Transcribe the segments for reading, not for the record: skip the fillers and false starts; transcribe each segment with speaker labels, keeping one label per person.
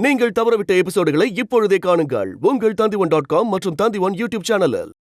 Speaker 1: நீங்கள் தவறவிட்ட எபிசோடுகளை இப்பொழுதே காணுங்கள் உங்கள் Tandivan.com மற்றும் Tandivan யூடியூப் சேனலில்.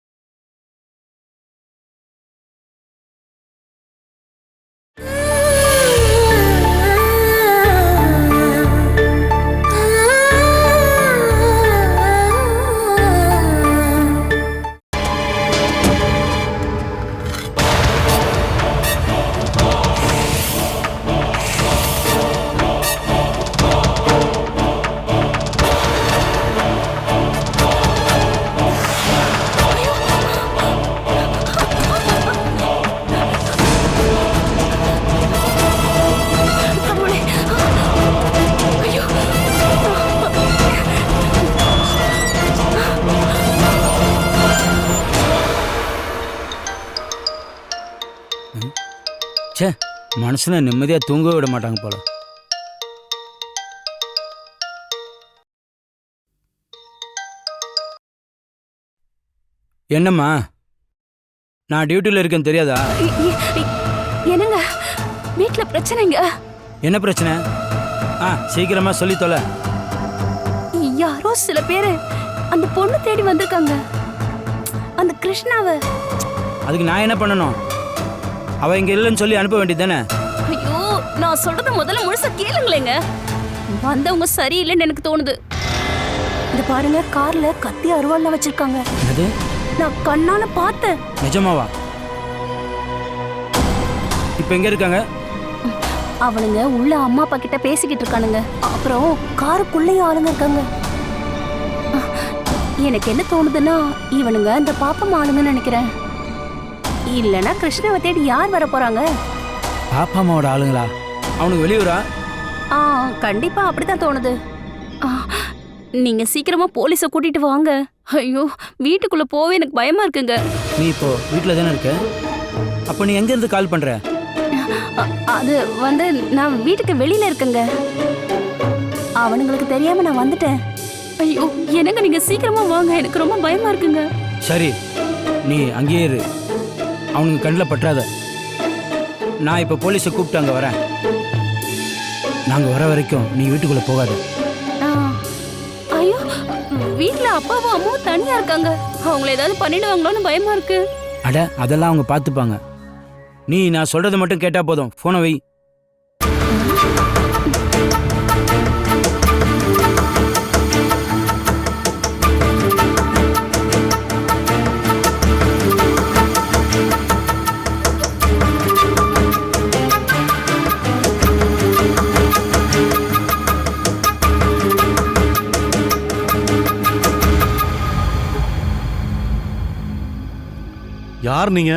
Speaker 2: சே, மனுஷனை நிம்மதியா தூங்க விட மாட்டாங்க போல. என்னம்மா, நான் டியூட்டில இருக்கேன்னு தெரியாதா?
Speaker 3: என்னங்க வீட்ல பிரச்சனைங்க.
Speaker 2: என்ன பிரச்சனை? சீக்கிரமா சொல்லி தொலை.
Speaker 3: யாரோ சில பேரு அந்த பொண்ணு தேடி வந்திருக்காங்க, அந்த கிருஷ்ணாவை.
Speaker 2: அதுக்கு நான் என்ன பண்ணணும்? அவ இங்க இல்லைன்னு சொல்லி அனுப்ப வேண்டியதானே?
Speaker 3: ஐயோ, நான் சொல்றத முதல்ல முழுசா கேளுங்களேங்க. வந்தவங்க சரியில்லைன்னு எனக்கு தோணுது. இந்த பாருங்க, கார்ல கத்தி அருவாள்லாம் வச்சிருக்காங்க.
Speaker 2: அது
Speaker 3: நான் கண்ணால பார்த்தேன்.
Speaker 2: நிஜமாவா? இப்ப எங்க இருக்காங்க?
Speaker 3: அவனுங்க உள்ள அம்மா அப்பா கிட்ட பேசிக்கிட்டு இருக்கானுங்க. அப்புறம் காருக்குள்ளேயும் ஆளுங்க இருக்காங்க. எனக்கு என்ன தோணுதுன்னா, இவனுங்க இந்த பாப்பம் ஆளுங்கன்னு நினைக்கிறேன். இல்லனா கிருஷ்ணாவை தேடி யார் வர போறாங்க?
Speaker 2: பாப்பா அம்மாவோட ஆளுங்களா? அவனுக்கு வெளியூரா?
Speaker 3: கண்டிப்பா அப்படித்தான் தோணுது. நீங்க சீக்கிரமா போலீஸை கூட்டிட்டு வாங்க. ஐயோ, வீட்டுக்குள்ள போவே எனக்கு பயமா இருக்குங்க.
Speaker 2: நீ இப்போ வீட்டுல தானே இருக்க? அப்ப நீ எங்க இருந்து கால் பண்ற?
Speaker 3: அது வந்து நான் வீட்டுக்கு வெளியில இருக்கேங்க. அவனுங்களுக்கு தெரியாம நான் வந்துட்டேன். ஐயோ, என்னங்க நீங்க சீக்கிரமா வாங்க, எனக்கு ரொம்ப பயமா இருக்குங்க.
Speaker 2: சரி, நீ அங்கேயே இரு, அவனுக்கு கண்ணில் பற்றாத. நான் இப்போ போலீஸை கூப்பிட்டு அங்கே வரேன். நாங்கள் வர வரைக்கும் நீ வீட்டுக்குள்ளே போகாத.
Speaker 3: ஐயோ, வீட்டில் அப்பாவும் அம்மாவும் தனியாக இருக்காங்க. அவங்கள ஏதாவது பண்ணிடுவாங்களோன்னு பயமா இருக்கு.
Speaker 2: அட, அதெல்லாம் அவங்க பார்த்துப்பாங்க. நீ நான் சொல்கிறத மட்டும் கேட்டால் போதும். ஃபோனை வை.
Speaker 4: யார் நீங்க?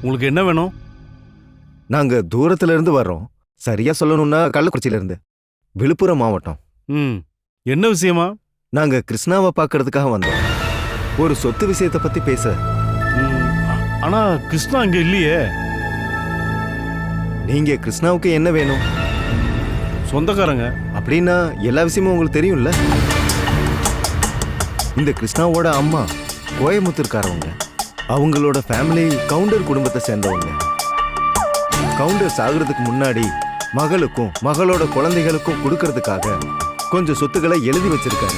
Speaker 4: உங்களுக்கு என்ன வேணும்?
Speaker 5: நாங்க தூரத்துல இருந்து வர்றோம். சரியா சொல்லணும்னா கள்ளக்குறிச்சியில இருந்து, விழுப்புரம் மாவட்டம்.
Speaker 4: என்ன விஷயமா?
Speaker 5: நாங்க கிருஷ்ணாவை பார்க்கறதுக்காக வந்தோம். ஒரு சொத்து விஷயத்தை பத்தி பேச.
Speaker 4: ஆனா கிருஷ்ணா அங்க இல்லையே.
Speaker 5: நீங்க கிருஷ்ணாவுக்கு என்ன வேணும்?
Speaker 4: சொந்தக்காரங்க.
Speaker 5: அப்படின்னா எல்லா விஷயமும் உங்களுக்கு தெரியும்ல. இந்த கிருஷ்ணாவோட அம்மா கோயமுத்தூர்காரவங்க. அவங்களோட ஃபேமிலி கவுண்டர் குடும்பத்தை சேர்ந்தவங்க. கவுண்டர் சாகுறதுக்கு முன்னாடி மகளுக்கும் மகளோட குழந்தைகளுக்கும் கொடுக்கறதுக்காக கொஞ்சம் சொத்துக்களை எழுதி வச்சிருக்காரு.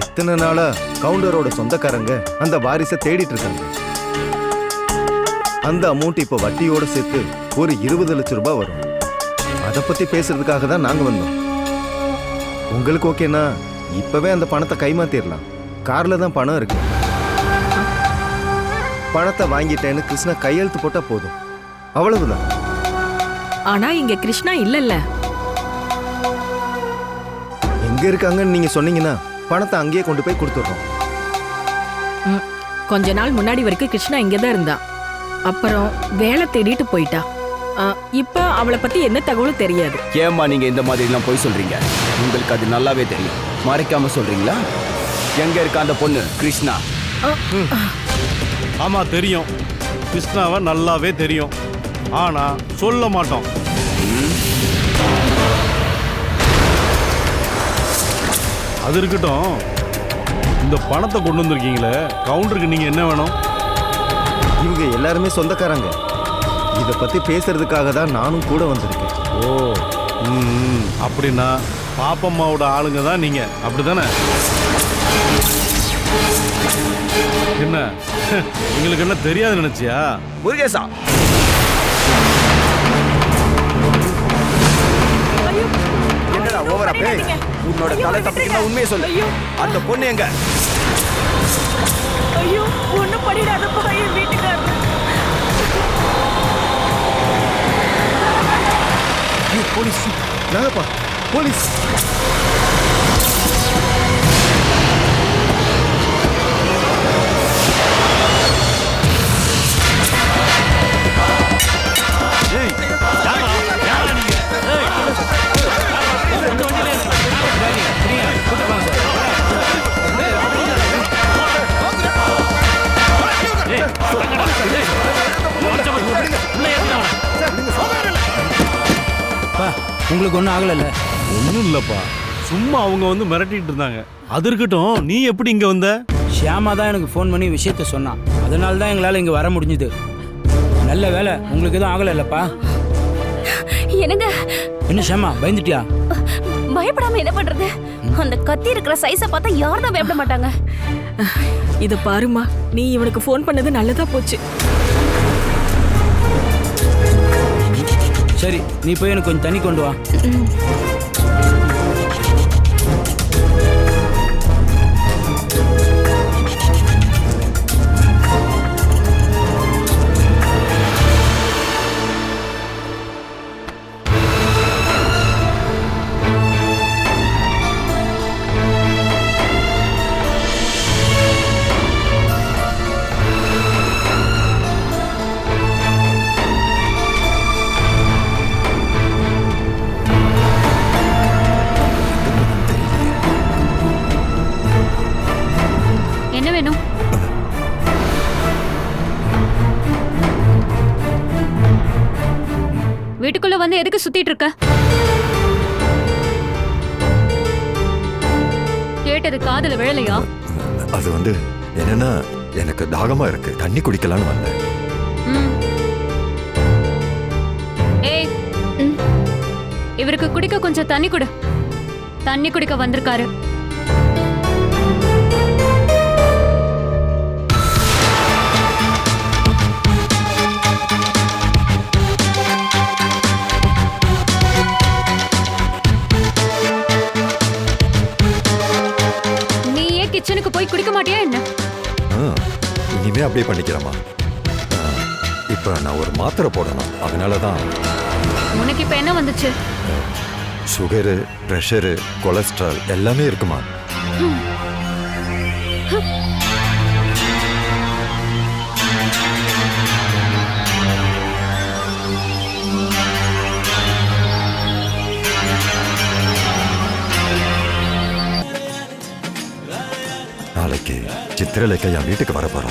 Speaker 5: இத்தனை நாளா கவுண்டரோட சொந்தக்காரங்க அந்த வாரிசை தேடிட்டு இருக்காங்க. அந்த அமௌண்ட் இப்ப வட்டியோட சேர்த்து ஒரு 20 லட்சம் ரூபாய் வரும். அதை பத்தி பேசுறதுக்காக தான் நாங்க வந்தோம். உங்களுக்கு ஓகேனா இப்பவே அந்த பணத்தை கைமாத்திரலாம். கார்ல தான் பணம் இருக்கு. பணத்தை வாங்கிட்டேன்னு கிருஷ்ணா கையெழுத்து போட்டா போதும், அவ்வளவுதான்.
Speaker 6: ஆனா இங்க கிருஷ்ணா இல்லல்ல.
Speaker 5: எங்க இருக்காங்கன்னு நீங்க சொன்னீங்கன்னா பணத்தை அங்கேயே கொண்டு போய் கொடுத்துடுறோம்.
Speaker 6: கொஞ்ச நாள் முன்னாடி வரைக்கும் கிருஷ்ணா இங்கதான் இருந்தா. அப்புறம் வேலை தேடிட்டு போயிட்டா. இப்ப அவளை பத்தி என்ன தகவலும் தெரியாது.
Speaker 7: ஏம்மா நீங்க இந்த மாதிரி எல்லாம் போய் சொல்றீங்க? உங்களுக்கு அது நல்லாவே தெரியும். மறைக்காம சொல்றீங்களா? எங்க இருக்க அந்த பொண்ணு கிருஷ்ணா?
Speaker 4: ஆமா தெரியும், கிருஷ்ணாவை நல்லாவே தெரியும். ஆனா சொல்ல மாட்டோம். அது இருக்கட்டும், இந்த பணத்தை கொண்டு வந்திருக்கீங்களே, கவுண்டருக்கு நீங்க என்ன வேணும்?
Speaker 5: இவங்க எல்லாருமே சொந்தக்காரங்க. இதை பத்தி பேசுறதுக்காக தான் நானும் கூட வந்திருக்கேன்.
Speaker 4: ஓ, அப்படின்னா பாப்பம்மாவோட ஆளுங்க தான் நீங்க அப்படிதானே? என்ன உங்களுக்கு என்ன தெரியாது நினைச்சியா?
Speaker 7: முருகேசா, என்னடா ஓவரா பேய்? உன்னோட தலை தப்பிக்கணும், உண்மையை சொல்லு. அந்த பொண்ணு எங்க?
Speaker 6: ஐயோ ஒண்ணும் பண்ணிடாதப்பா என் வீட்டுக்காரர்.
Speaker 5: போலீஸ் நாங்கப்பா போலீஸ்.
Speaker 2: உங்களுக்கு ஒன்றும் ஆகலைல்ல?
Speaker 4: ஒன்றும் இல்லப்பா, சும்மா அவங்க வந்து மிரட்டிட்டு இருந்தாங்க. அது இருக்கட்டும், நீ எப்படி இங்க வந்த?
Speaker 2: ஷியாமா தான் எனக்கு ஃபோன் பண்ணி விஷயத்த சொன்னான். அதனால தான் எங்களால் இங்கே வர முடிஞ்சுது. நல்ல வேலை, உங்களுக்கு எதுவும் ஆகலைல்லப்பா?
Speaker 3: என்னங்க
Speaker 2: என்ன ஷியாமா, பயந்துட்டியா?
Speaker 3: பயப்படாம என்ன பண்றது? அந்த கத்தி இருக்கிற சைஸை பார்த்தா யாரும் தான் பயப்பட மாட்டாங்க.
Speaker 6: இத பாருமா, நீ இவனுக்கு ஃபோன் பண்ணது நல்லதா போச்சு.
Speaker 2: சரி, நீ போய் எனக்கு கொஞ்சம் தண்ணி கொண்டு வா.
Speaker 3: என்ன வேணும்? வீட்டுக்குள்ள வந்து எதுக்கு சுத்திட்டு இருக்க? கேட்டது காதுல விழலையா?
Speaker 8: அது வந்து என்னன்னா, எனக்கு தாகமா இருக்கு, தண்ணி குடிக்கலான்னு வந்தேன்.
Speaker 3: ஏய், இவருக்கு குடிக்க கொஞ்சம் தண்ணி கொடு. தண்ணி குடிக்க வந்திருக்காரு. கிச்சனுக்கு போய் குடிக்க மாட்டியா என்ன?
Speaker 8: இனிமே அப்படியே பண்ணிக்கிறேம்மா. இப்ப நான் ஒரு மாத்திரை போடணும், அதனாலதான்.
Speaker 3: உனக்கு இப்ப என்ன வந்துச்சு?
Speaker 8: சுகரு, பிரஷரு, கொலஸ்ட்ரால் எல்லாமே இருக்குமா? நாளைக்கு சித்திரலேக்கா என் வீட்டுக்கு வர போறா.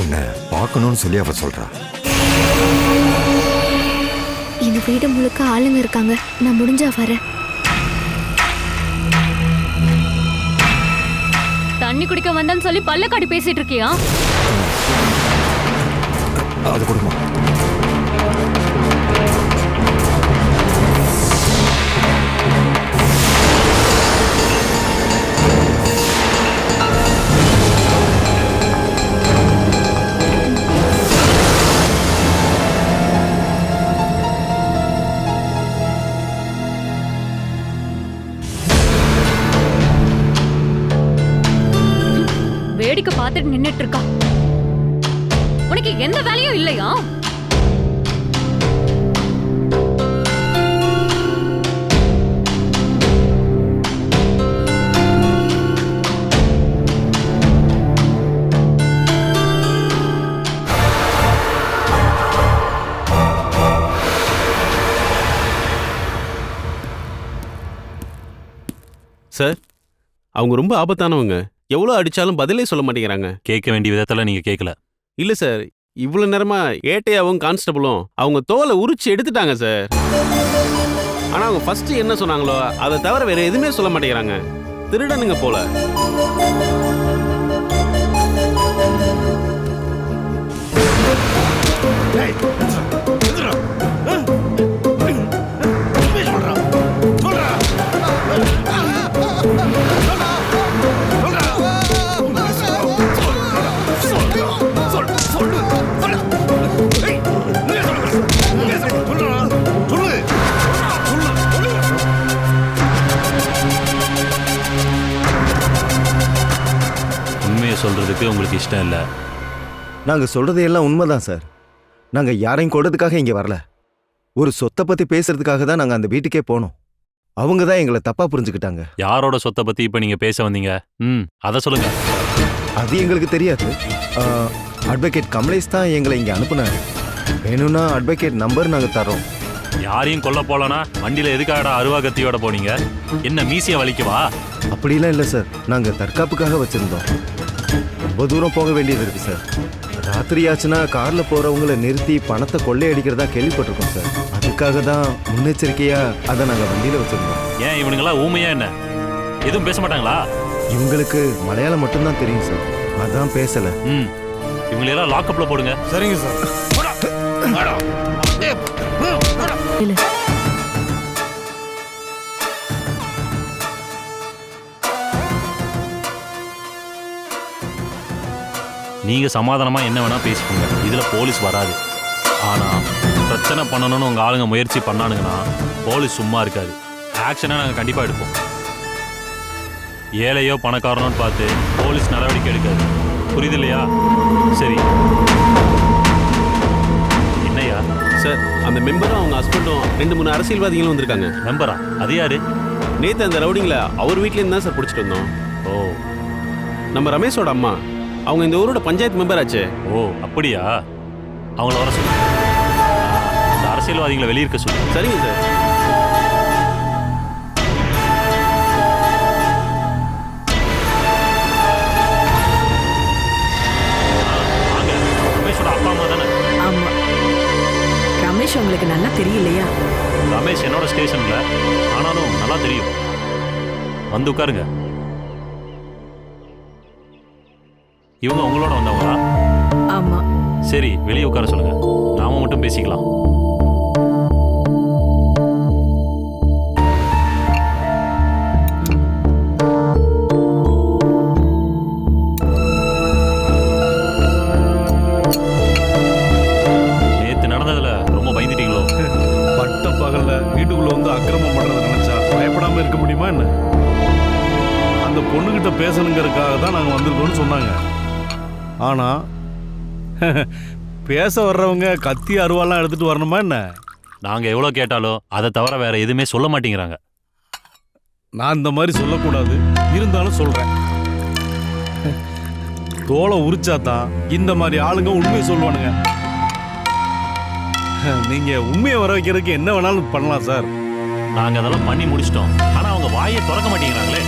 Speaker 8: உன்னை பார்க்கணும்னு சொல்லி அவ சொல்றா.
Speaker 9: இந்த வீடு முழுக்க ஆளுங்க இருக்காங்க, நான் முடிஞ்சா வரேன்.
Speaker 3: தண்ணி குடிக்க வந்தேன்னு சொல்லி பல்லக்காடி பேசிட்டு இருக்கியா?
Speaker 8: அது கொடுமா.
Speaker 3: வேடிக்கை பார்த்துட்டு நின்னுட்டு இருக்கா. உனக்கு எந்த வேலையும் இல்லையா?
Speaker 10: சார், அவங்க ரொம்ப ஆபத்தானவங்க. எவ்வளோ அடிச்சாலும் பதிலே சொல்ல மாட்டேங்கிறாங்க.
Speaker 11: கேட்க வேண்டிய விதத்தில் நீங்க கேட்கல.
Speaker 10: இல்ல சார், இவ்வளவு நேரமா ஏட்டையாவும் கான்ஸ்டபிளும் அவங்க தோலை உரிச்சு எடுத்துட்டாங்க சார். ஆனா அவங்க ஃபர்ஸ்ட் என்ன சொன்னாங்களோ அதை தவிர வேற எதுவுமே சொல்ல மாட்டேங்கிறாங்க. திருடனுங்க போல.
Speaker 11: உண்மையை சொல்றதுக்கு உங்களுக்கு இஷ்டம் இல்லை.
Speaker 5: நாங்க சொல்றது எல்லாம் உண்மைதான் சார். நாங்க யாரையும் கொடுறதுக்காக இங்க வரல. ஒரு சொத்தை பத்தி பேசுறதுக்காக தான் நாங்க அந்த வீட்டுக்கே போனோம். அவங்க தான் எங்களை தப்பா புரிஞ்சுக்கிட்டாங்க.
Speaker 11: யாரோட சொத்தை பத்தி இப்ப நீங்க பேச வந்தீங்க? அத சொல்லுங்க.
Speaker 5: அது எங்களுக்கு தெரியாது. அட்வொகேட் கமலேஷ் தான் எங்களை இங்க அனுப்புனாரு. வேணும்னா அட்வொகேட் நம்பர் நாங்க தரோம்.
Speaker 11: யாரையும் கொல்ல போலனா வண்டியில எதுக்காகடா அருவா கத்தியோட போனீங்க? என்ன மீசிய வலிக்குவா?
Speaker 5: அப்படிலாம் இல்லை சார். நாங்க தற்காப்புக்காக வச்சிருந்தோம். ரொம்ப தூரம் போக வேண்டியது இருக்கு சார். ராத்திரி ஆச்சுன்னா கார்ல போறவங்களை நிறுத்தி பணத்தை கொள்ளையடிக்கிறதா கேள்விப்பட்டிருக்கோம் சார். அதுக்காக தான் முன்னெச்சரிக்கையா அதை நாங்க வண்டியில வச்சிருந்தோம்.
Speaker 11: ஏன் இவனுங்களா ஊமையா என்ன? எதுவும் பேச மாட்டாங்களா?
Speaker 5: இவங்களுக்கு மலையாளம் மட்டும்தான் தெரியும் சார். அதான் பேசல.
Speaker 11: இவங்களெல்லாம் லாக்அப்ல போடுங்க.
Speaker 4: சரிங்க சார்.
Speaker 11: நீங்க சமாதானமா என்ன வேணா பேசிக்கோங்க. இதுல போலீஸ் வராது. ஆனா பிரச்சனை பண்ணணும்னு உங்க ஆளுங்க முயற்சி பண்ணானுங்கன்னா போலீஸ் சும்மா இருக்காது. ஆக்ஷனை நாங்க கண்டிப்பா எடுப்போம். ஏழையோ பணக்காரனோன்னு பார்த்து போலீஸ் நடவடிக்கை எடுக்காது. புரியுது இல்லையா? சரி. என்னையா
Speaker 10: சார், அந்த மெம்பரும் அவங்க ஹஸ்பண்டும் 2-3 அரசியல்வாதிகளும் வந்திருக்காங்க.
Speaker 11: மெம்பரா? அது யாரு?
Speaker 10: நேற்று அந்த ரவுடிங்களை அவர் வீட்லேருந்து தான் சார் பிடிச்சிட்டு வந்தோம்.
Speaker 11: ஓ,
Speaker 10: நம்ம ரமேஷோட அம்மா. அவங்க இந்த ஊரோட பஞ்சாயத்து மெம்பர் ஆச்சு.
Speaker 11: ஓ அப்படியா? அவங்கள வர சொல்லு. இந்த அரசியல்வாதிகளை வெளியிருக்க சொல்லு.
Speaker 10: சரிங்க சார்.
Speaker 11: ரமேஷோட அப்பா அம்மா தானே?
Speaker 6: ஆமா. ரமேஷ் உங்களுக்கு நல்லா தெரியலையா?
Speaker 11: ரமேஷ் என்னோட ஸ்டேஷன்ல, ஆனாலும் நல்லா தெரியும். வந்து உட்காருங்க. இவங்க உங்களோட வந்தவங்களா?
Speaker 6: ஆமா.
Speaker 11: சரி, வெளியே உட்கார சொல்லுங்க. நாம மட்டும் பேசிக்கலாம். நேத்து நடந்ததுல ரொம்ப பயந்துட்டீங்களோ?
Speaker 4: பட்ட பகல்ல வீட்டுக்குள்ள வந்து அக்கிரமம் பண்றத நினைச்சா பயப்படாம இருக்க முடியுமா என்ன? அந்த பொண்ணுகிட்ட பேசணுங்கிறதுக்காக தான் நாங்க வந்திருக்கோம்னு சொன்னாங்க. ஆனா பேச வர்றவங்க கத்தி அருவாலாம் எடுத்துட்டு வரணுமா என்ன?
Speaker 11: நாங்க எவ்வளவு கேட்டாலும் அதை தவிர வேற எதுவுமே சொல்ல மாட்டேங்கிறாங்க.
Speaker 4: நான் இந்த மாதிரி சொல்லக்கூடாது, இருந்தாலும் சொல்றேன். தோலை உரிச்சாதான் இந்த மாதிரி ஆளுங்க உண்மையை சொல்லுவானுங்க. நீங்க உண்மையை வர வைக்கிறதுக்கு என்ன வேணாலும் பண்ணலாம் சார்.
Speaker 11: நாங்க அதெல்லாம் பண்ணி முடிச்சிட்டோம். ஆனா அவங்க வாயை திறக்க மாட்டேங்கிறாங்களே.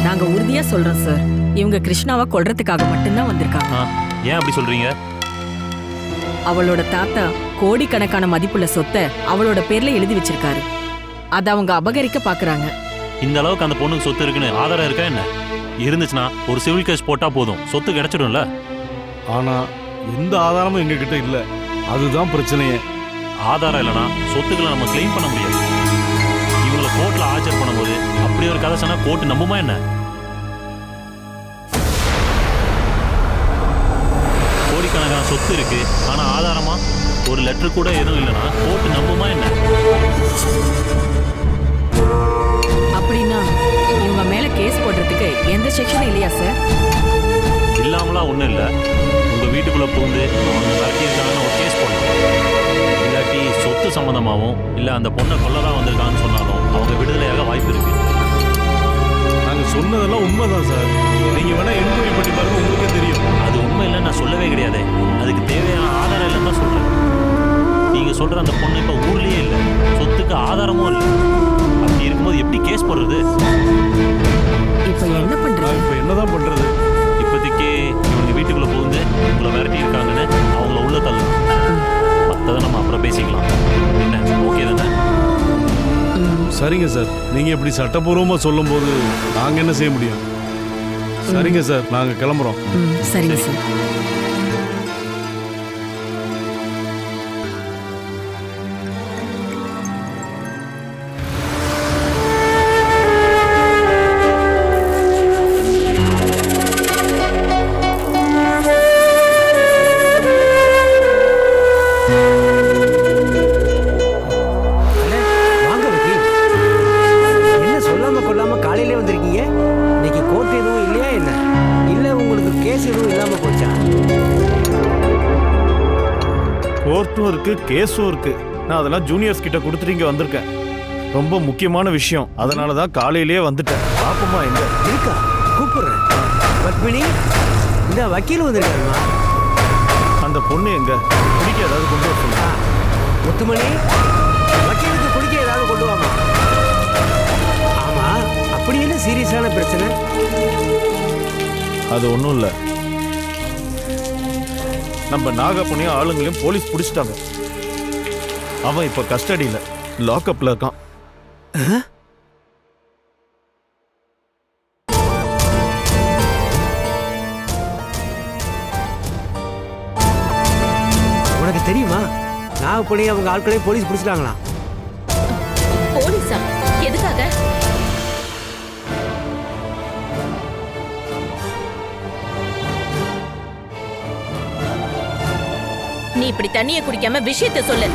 Speaker 6: நாங்க உறுதியா சொல்றோம் சார், இவங்க கிருஷ்ணாவை கொல்றதுக்காக மட்டும்தான் வந்திருக்காங்க.
Speaker 11: ஏன் அப்படி சொல்றீங்க?
Speaker 6: அவளோட தாத்தா கோடிக்கணக்கான மதிப்புள்ள சொத்தை அவளோட பேர்ல எழுதி வச்சிருக்காரு. அதை அவங்க அபகரிக்க பாக்குறாங்க.
Speaker 11: இந்த அளவுக்கு அந்த பொண்ணுக்கு சொத்து இருக்குன்னு ஆதாரம் இருக்கா என்ன? இருந்துச்சுன்னா ஒரு சிவில் கேஸ் போட்டா போதும், சொத்து கிடைச்சிடும்ல.
Speaker 4: ஆனா எந்த ஆதாரமும் எங்க கிட்ட இல்ல. அதுதான் பிரச்சனையே.
Speaker 11: ஆதாரம் இல்லைன்னா சொத்துக்களை நம்ம கிளைம் பண்ண முடியாது. இவங்களை கோர்ட்ல ஆஜர் பண்ணும்போது அப்படி ஒரு கதை சொன்னா கோர்ட் நம்புமா என்ன? கோடிக்கணக்கான சொத்து இருக்கு, ஆனா ஆதாரமா ஒரு லெட்டர் கூட எதுவும் இல்லைன்னா கோர்ட் நம்புமா என்ன?
Speaker 6: அப்படின்னா இவங்க மேல கேஸ் போடுறதுக்கு எந்த செக்ஷனும் இல்லையா சார்?
Speaker 11: இல்லாமலாம் ஒண்ணும் இல்லை. உங்க வீட்டுக்குள்ள புகுந்து அவங்க மிரட்டியிருக்காங்கன்னு ஒரு கேஸ் போடணும். இல்லாட்டி சொத்து சம்பந்தமாகவும் இல்லை அந்த பொண்ணை கொல்லதான் வந்திருக்காங்கன்னு சொன்னாலும் அவங்க விடுதலையாக வாய்ப்பு இருக்கு.
Speaker 4: நாங்க சொன்னதெல்லாம் உண்மைதான் சார். நீங்க வேணா என்கொயரி பண்ணி பாருங்க, உங்களுக்கே தெரியும்.
Speaker 11: அது உண்மை இல்லைன்னு நான் சொல்லவே கிடையாது. அதுக்கு தேவையான ஆதாரம் இல்லைன்னு தான் சொல்றேன். நீங்க சொல்ற அந்த பொண்ணு இப்ப ஊர்லயே இல்லை, சொத்துக்கு ஆதாரமும் இல்லை. அப்படி இருக்கும்போது எப்படி கேஸ் போடுறது?
Speaker 6: இப்ப என்ன பண்றது?
Speaker 4: இப்ப என்னதான் பண்றது?
Speaker 11: இப்போதைக்கு இவங்க வீட்டுக்குள்ள புகுந்து உங்களை மிரட்டி இருக்காங்கன்னு அவங்கள உள்ள தள்ளணும். மற்றதை நம்ம அப்புறம் பேசிக்கலாம். என்ன, ஓகே தானே?
Speaker 4: சரிங்க சார், நீங்க இப்படி சட்டப்பூர்வமா சொல்லும் போது நாங்க என்ன செய்ய முடியும்? சரிங்க சார், நாங்க கிளம்புறோம்.
Speaker 6: சரிங்க சார்.
Speaker 4: ப்ராஜெக்டும் இருக்கு, கேஸும் இருக்கு. நான் அதெல்லாம் ஜூனியர்ஸ் கிட்ட கொடுத்துட்டு இங்க வந்திருக்கேன். ரொம்ப முக்கியமான விஷயம், அதனால தான் காலையிலேயே வந்துட்டேன். பாப்பமா எங்க
Speaker 12: இருக்கா? கூப்பிடுறேன். பத்மினி, இந்த வக்கீல் வந்திருக்காருமா.
Speaker 4: அந்த பொண்ணு எங்க? குடிக்க ஏதாவது கொண்டு வர சொல்லுங்க.
Speaker 12: முத்துமணி, வக்கீலுக்கு குடிக்க ஏதாவது கொண்டு வாமா. ஆமா, அப்படி என்ன சீரியஸான பிரச்சனை?
Speaker 4: அது ஒன்றும் இல்லை. நம்ம நாகப்பனையும் ஆளுங்களையும் போலீஸ் பிடிச்சிட்டாங்க. அவன் இப்போ கஸ்டடியில் லாக்அப்ல இருக்கான்.
Speaker 12: உனக்கு தெரியுமா? நாகப்பனை அவங்க ஆட்களையும் போலீஸ் பிடிச்சிட்டாங்களாம்.
Speaker 3: போலீஸா? எதுக்காக? நீ இப்படி தண்ணியை குடிக்காம விஷயத்தை சொல்லு.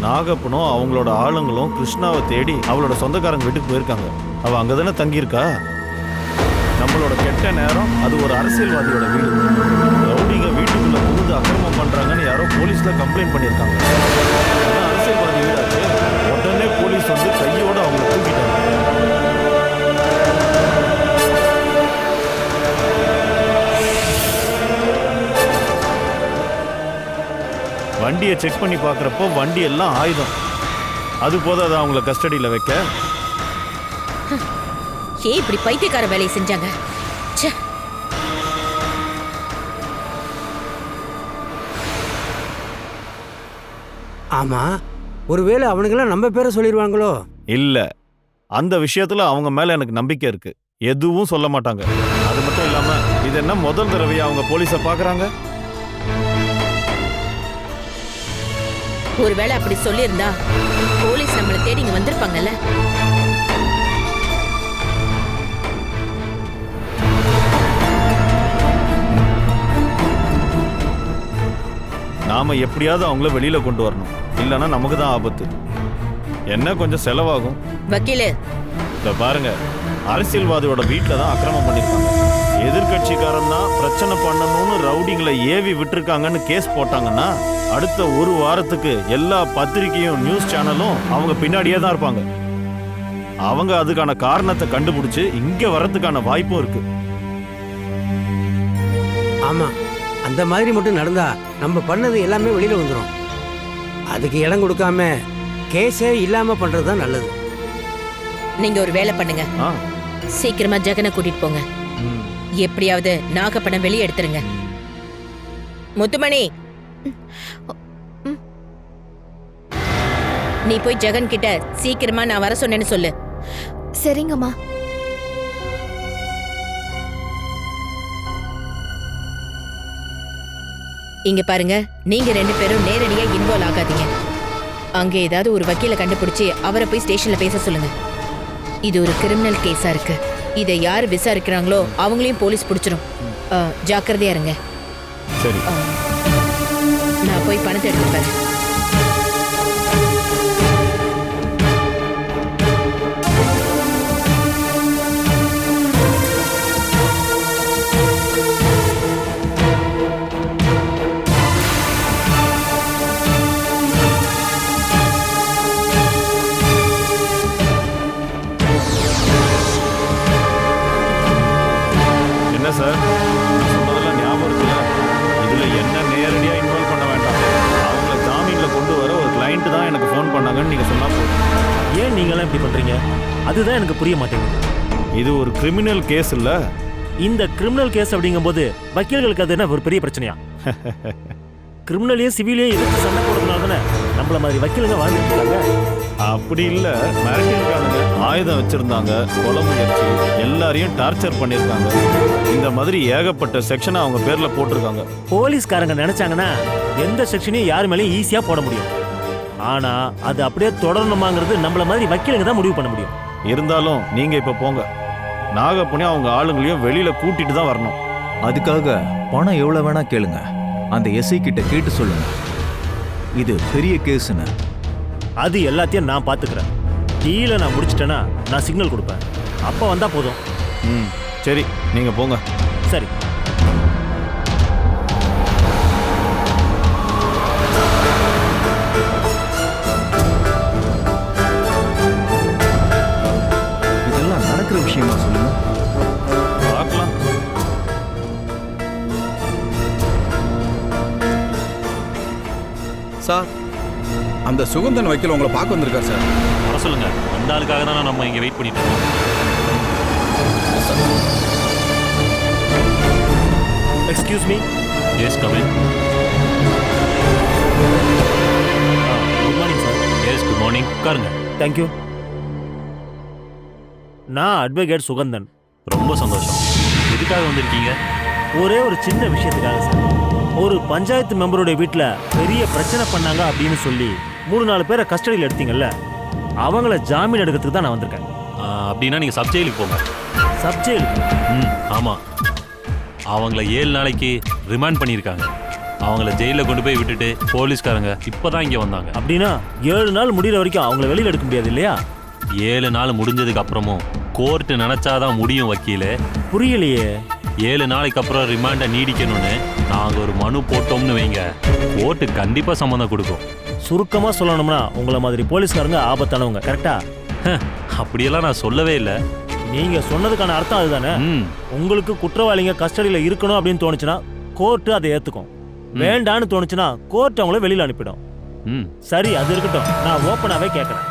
Speaker 4: நாகப்பனும் அவங்களோட ஆளுங்களும் கிருஷ்ணாவை தேடி அவளோட சொந்தக்காரங்க வீட்டுக்கு போயிருக்காங்க. அவள் அங்கே தானே தங்கியிருக்கா. நம்மளோட கெட்ட நேரம், அது ஒரு அரசியல்வாதியோட வீடு. ரவுடிங்க வீட்டுக்குள்ள புகுந்து அக்கிரமம் பண்றாங்கன்னு யாரோ போலீஸ்ல கம்ப்ளைண்ட் பண்ணியிருக்காங்க. அரசியல்வாதி வீடாச்சு. உடனே போலீஸ் வந்து கையோட அவங்கள தூக்கிட்டாங்க. வண்டியை செக் பண்ணி பார்க்குறப்போ வண்டி எல்லாம் ஆயுதம். அது போதாது அவங்கள கஸ்டடியில் வைக்க.
Speaker 3: ஏன் இப்படி பைத்தியக்கார வேலையை செஞ்சாங்க?
Speaker 12: ஆமா, ஒருவேளை அவனுங்கெல்லாம் நம்ம பேரை சொல்லிடுவாங்களோ?
Speaker 4: இல்ல, அந்த விஷயத்துல அவங்க மேல எனக்கு நம்பிக்கை இருக்கு. எதுவும் சொல்ல மாட்டாங்க. அது மட்டும் இல்லாம இது என்ன முதல் தடவையா அவங்க போலீஸை பாக்குறாங்க?
Speaker 3: ஒருவேளை அப்படி சொல்லியிருந்தா போலீஸ் நம்மளை தேடி இங்க வந்திருப்பாங்கல்ல.
Speaker 4: நாம எப்படியாவது அவங்கள வெளியில கொண்டு வரணும். இல்லைன்னா நமக்கு தான் ஆபத்து. என்ன கொஞ்சம் செலவாகும்.
Speaker 3: வக்கீலு,
Speaker 4: இத பாருங்க, அரசியல்வாதியோட வீட்டில் தான் அக்கிரமம் பண்ணிருக்காங்க. எதிர்கட்சிக்காரன் தான் பிரச்சனை பண்ணணும்னு ரவுடிங்களை ஏவி விட்டுருக்காங்கன்னு கேஸ் போட்டாங்கன்னா அடுத்த ஒரு வாரத்துக்கு எல்லா பத்திரிகையும் நியூஸ் சேனலும் அவங்க பின்னாடியே தான் இருப்பாங்க. அவங்க அதுக்கான காரணத்தை கண்டுபிடிச்சு இங்க வர்றதுக்கான வாய்ப்பும் இருக்கு.
Speaker 12: ஆமா, அந்த மாதிரி மட்டும் நடந்தா நம்ம பண்ணது எல்லாமே வெளியில வந்துடும். அதுக்கு இடம் கொடுக்காம கேஸே இல்லாம பண்றதுதான் நல்லது.
Speaker 3: நீங்க ஒரு வேலை பண்ணுங்க. சீக்கிரமா ஜெகனை கூட்டிட்டு போங்க. எப்படியாவது நாகப்பணம் வெளியே எடுத்துருங்க. முத்துமணி, நீ போய் ஜெகன் கிட்ட சீக்கிரமா நான் வர சொன்னேன்னு சொல்லு.
Speaker 9: சரிங்கம்மா.
Speaker 3: இங்க பாருங்க, நீங்க 2 பேரும் நேரடியா இன்வால்வ் ஆகாதீங்க. அங்க ஏதாவது ஒரு வக்கீல கண்டுபிடிச்சு அவரை போய் ஸ்டேஷன்ல பேச சொல்லுங்க. இது ஒரு கிரிமினல் கேஸா இருக்கு. இதை யார் விசாரிக்கிறாங்களோ அவங்களையும் போலீஸ் பிடிச்சிடும். ஜாக்கிரதையா இருங்க.
Speaker 4: சரி,
Speaker 3: நான் போய் பணத்தை எடுத்து வரேன்.
Speaker 4: சார், சொன்னதெல்லாம் ஞாபகம் இருக்குல்ல? இதுல என்ன நேரடியா இன்வால்வ் பண்ண வேண்டாம். அவங்கள ஜாமீன்ல கொண்டு வர ஒரு கிளைண்ட் தான் எனக்கு ஃபோன் பண்ணாங்கன்னு நீங்க சொன்னா போதும்.
Speaker 11: ஏன் நீங்களாம் இப்படி பண்றீங்க? அதுதான் எனக்கு புரிய மாட்டேங்குது.
Speaker 4: இது ஒரு கிரிமினல் கேஸ் இல்ல.
Speaker 11: இந்த கிரிமினல் கேஸ் அப்படிங்கும்போது வக்கீல்களுக்கு அது என்ன ஒரு பெரிய பிரச்சனையா? கிரிமினலையும் சிவிலையும் எதிர்த்து சண்டை போடுறதுனால தானே நம்மள மாதிரி வக்கீலுங்க வாழ்ந்துட்டு இருக்காங்க.
Speaker 4: அப்படி இல்ல, மிரட்டியிருக்காங்க, ஆயுதம் வச்சிருந்தாங்க, கொலை முயற்சி, எல்லாரையும் டார்ச்சர் பண்ணியிருக்காங்க. இந்த மாதிரி ஏகப்பட்ட செக்ஷனை அவங்க பேர்ல போட்டிருக்காங்க.
Speaker 11: போலீஸ்காரங்க நினைச்சாங்கன்னா எந்த செக்ஷனையும் யார் மேலேயும் ஈஸியா போட முடியும். ஆனா அது அப்படியே தொடரணுமாங்கிறது நம்மள மாதிரி வக்கீலுங்க தான் முடிவு பண்ண முடியும்.
Speaker 4: இருந்தாலும் நீங்க இப்ப போங்க. நாகப்பனையும் அவங்க ஆளுங்களையும் வெளியில கூட்டிட்டு தான் வரணும்.
Speaker 13: அதுக்காக பணம் எவ்வளவு வேணா கேளுங்க. அந்த எஸ்ஐ கிட்ட கேட்டு சொல்லுங்க, இது பெரிய கேஸ்னு.
Speaker 11: அது எல்லாத்தையும் நான் பாத்துக்கிறேன். டீல நான் முடிச்சிட்டேன்னா நான் சிக்னல் கொடுப்பேன். அப்ப வந்தா போதும்.
Speaker 4: சரி, நீங்க போங்க.
Speaker 11: சரி.
Speaker 14: சார், அந்த சுகந்தன் வக்கீல் உங்களை பார்க்க வந்திருக்கார் சார்.
Speaker 11: வர சொல்லுங்க. அந்த ஆளுக்காக தானே நம்ம இங்கே வெயிட் பண்ணிட்டு இருக்கோம்.
Speaker 15: Excuse me.
Speaker 11: Yes come in.
Speaker 15: Good morning sir.
Speaker 11: Yes good morning. உட்காருங்க.
Speaker 15: தேங்க்யூ. நான் அட்வொகேட் சுகந்தன்.
Speaker 11: ரொம்ப சந்தோஷம். எதுக்காக வந்திருக்கீங்க?
Speaker 15: ஒரே ஒரு சின்ன விஷயத்துக்காக சார். ஒரு பஞ்சாயத்து மெம்பருடைய வீட்டில் பெரிய பிரச்சனை பண்ணாங்க அப்படின்னு சொல்லி 3-4 பேரை கஸ்டடியில் எடுத்தீங்கல்ல, அவங்கள ஜாமீன் எடுக்கிறதுக்கு தான் நான் வந்திருக்கேன்.
Speaker 11: அப்படின்னா நீங்கள் சப் ஜெயிலுக்கு போங்க.
Speaker 15: சப் ஜெயிலுக்கு?
Speaker 11: ஆமாம். அவங்கள 7 நாளைக்கு ரிமாண்ட் பண்ணியிருக்காங்க. அவங்கள ஜெயிலில் கொண்டு போய் விட்டுட்டு போலீஸ்காரங்க இப்போ தான் இங்கே வந்தாங்க.
Speaker 15: அப்படின்னா 7 நாள் முடிகிற வரைக்கும் அவங்கள வெளியில் எடுக்க முடியாது இல்லையா?
Speaker 11: 7 நாள் முடிஞ்சதுக்கு அப்புறமும் கோர்ட்டு நினச்சாதான் முடியும் வக்கீலே.
Speaker 15: புரியலையே.
Speaker 11: 7 நாளைக்கு அப்புறம் ரிமாண்டை நீடிக்கணும்னு நாங்கள் ஒரு மனு போட்டோம்னு வைங்க, கோர்ட்டு கண்டிப்பாக சம்மந்தம் கொடுக்கும்.
Speaker 15: சுருக்கமாக சொல்லணும்னா உங்களை மாதிரி போலீஸ்காரங்க ஆபத்தானவங்க, கரெக்டா?
Speaker 11: அப்படியெல்லாம் நான் சொல்லவே இல்லை.
Speaker 15: நீங்கள் சொன்னதுக்கான அர்த்தம் அதுதானே? உங்களுக்கு குற்றவாளிங்க கஸ்டடியில் இருக்கணும் அப்படின்னு தோணுச்சுன்னா கோர்ட்டு அதை ஏற்றுக்கும். வேண்டான்னு தோணுச்சுன்னா கோர்ட் அவங்கள வெளியில் அனுப்பிடும். சரி, அது இருக்கட்டும். நான் ஓப்பனாகவே கேட்குறேன்.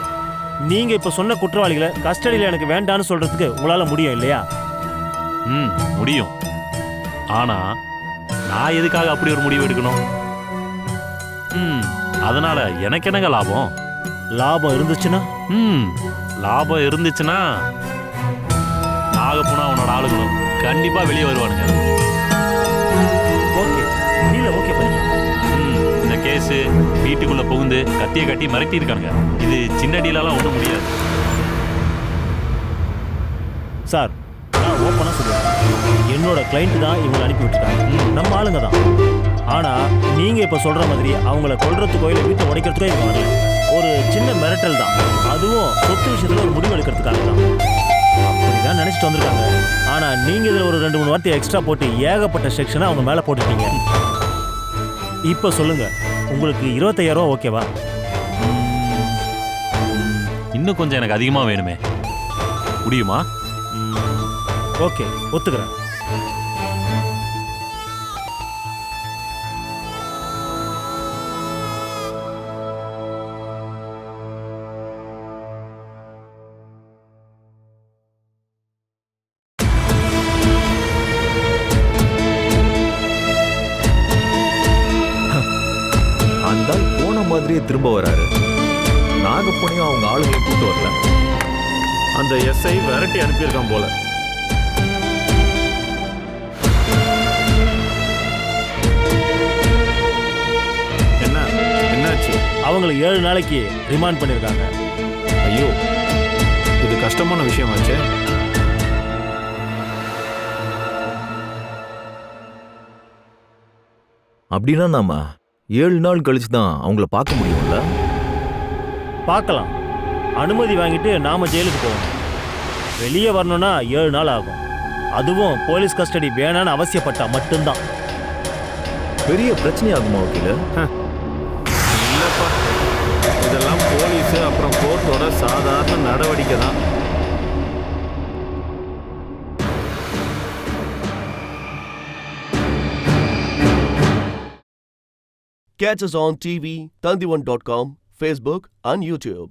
Speaker 15: நீங்கள் இப்போ சொன்ன குற்றவாளிகளை கஸ்டடியில் எனக்கு வேண்டான்னு சொல்கிறதுக்கு உங்களால் முடியும் இல்லையா?
Speaker 11: முடியும். ஆனா நான் எதுக்காக அப்படி ஒரு முடிவு எடுக்கணும்? அதனால எனக்கு என்னங்க லாபம்?
Speaker 15: லாபம் இருந்துச்சுன்னா
Speaker 11: நாகப்புனா உன்னோட ஆளுங்களும் கண்டிப்பா வெளியே வருவானுங்க. இந்த கேஸ் வீட்டுக்குள்ள புகுந்து கத்தியை கட்டி மிரட்டி இருக்காங்க. இது சின்ன டீலாம் ஒன்றும் முடியாது
Speaker 15: சார். நான் ஓப்பனாக சொல்லுவேன், என்னோட கிளைண்ட் தான் இவங்களை அனுப்பி விட்டுருக்காங்க. நம்ம ஆளுங்க தான். ஆனால் நீங்கள் இப்போ சொல்கிற மாதிரி அவங்கள கொல்றதுக்கோ இல்லை வீட்டை உடைக்கிறதுக்கோ இவங்க வரல. ஒரு சின்ன மிரட்டல் தான். அதுவும் சொத்து விஷயத்தில் ஒரு முடிவு எடுக்கிறதுக்காக தான். அப்படி தான் நினச்சிட்டு வந்திருக்காங்க. ஆனால் நீங்கள் இதில் ஒரு 2-3 வார்த்தை எக்ஸ்ட்ரா போட்டு ஏகப்பட்ட செக்ஷனை அவங்க மேலே போட்டுட்டீங்க. இப்போ சொல்லுங்கள், உங்களுக்கு 25,000 ரூபா ஓகேவா?
Speaker 11: இன்னும் கொஞ்சம் எனக்கு அதிகமாக வேணுமே, முடியுமா?
Speaker 15: ஓகே, ஒத்துக்கிறேன்.
Speaker 13: அந்த போன மாதிரியே திரும்ப வராரு. நாகப்பனையும் அவங்க ஆளுங்களை கூட்டு வரல.
Speaker 4: அந்த எஸ்ஐ விரட்டி அனுப்பியிருக்கான் போல. என்னாச்சு?
Speaker 15: அவங்களை 7 நாளைக்கு ரிமாண்ட் பண்ணியிருக்காங்க.
Speaker 4: ஐயோ, இது கஷ்டமான விஷயமாச்சே.
Speaker 13: அப்படின்னா நாம 7 நாள் கழிச்சு தான் அவங்கள பார்க்க முடியும்ல?
Speaker 15: பார்க்கலாம். அனுமதி வாங்கிட்டு நாம ஜெயிலுக்கு போவோம். வெளியே வரணும்னா 7 நாள் ஆகும். அதுவும் போலீஸ் கஸ்டடி வேணான்னு அவசியப்பட்டா மட்டும்தான்.
Speaker 13: பெரிய பிரச்சனை ஆகுமா வக்கீல?
Speaker 4: இல்லப்பா, இதெல்லாம் போலீஸ் அப்புறம் கோர்ட்டோட சாதாரண நடவடிக்கை தான்.
Speaker 1: Catch us on TV, Tandivan.com, Facebook and YouTube.